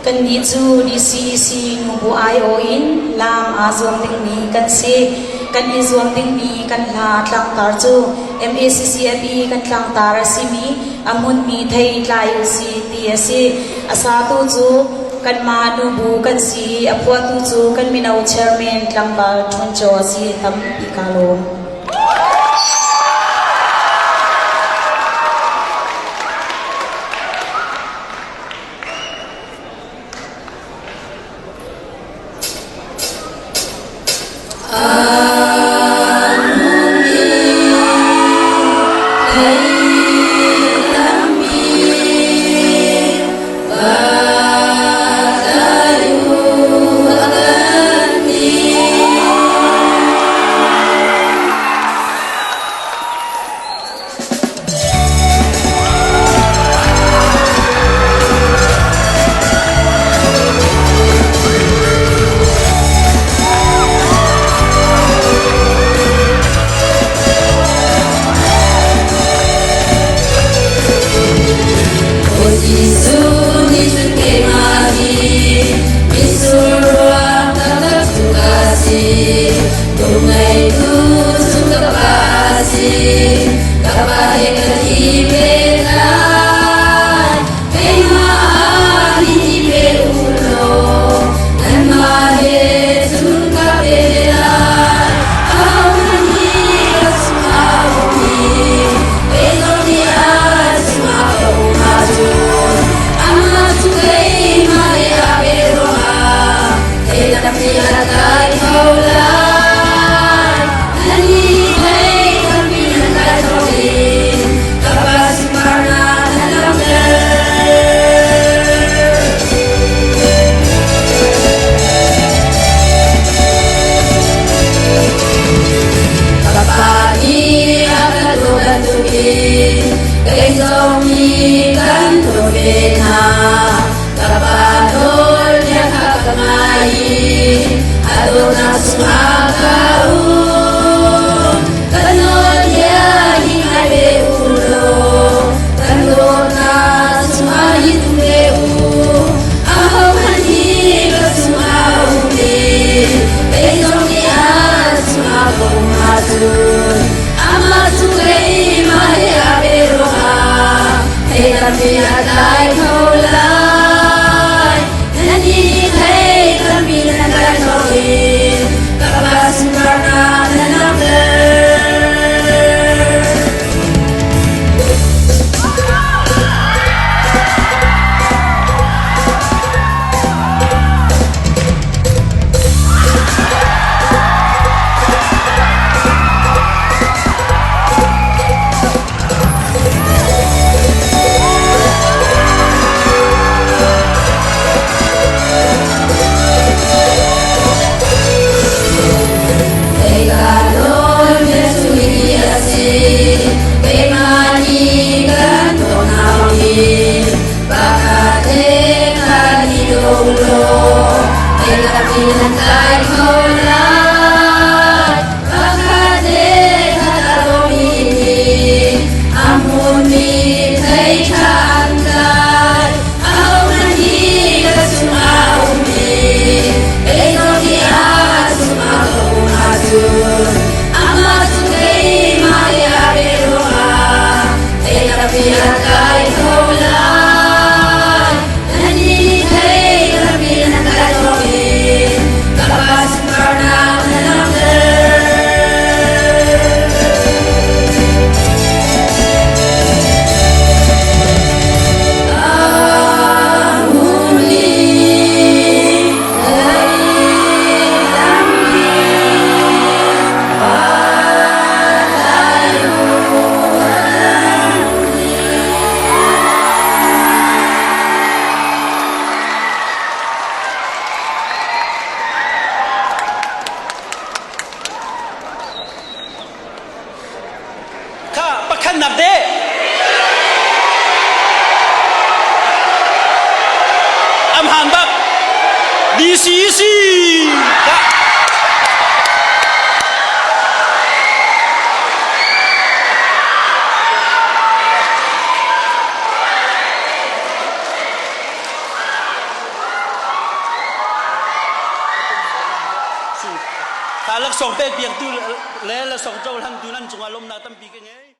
kan ni chu DCEC nubu ai o in lam a zuang ding ni kan se kan i zuang ding ni kan la tlang tar chu MACCME kan tlang tar si mi amun mi thei tlai si TSC asa tu chu kan ma nubu kan si apua tu chu kan minau chairman tlang ba thon cho si tam ikalo DCEC ข ลักส่งเป็กเปียกตู้และลักส่งเจ้าทันตู้นั่นจงอารมณ์นาตั้มปีกันไง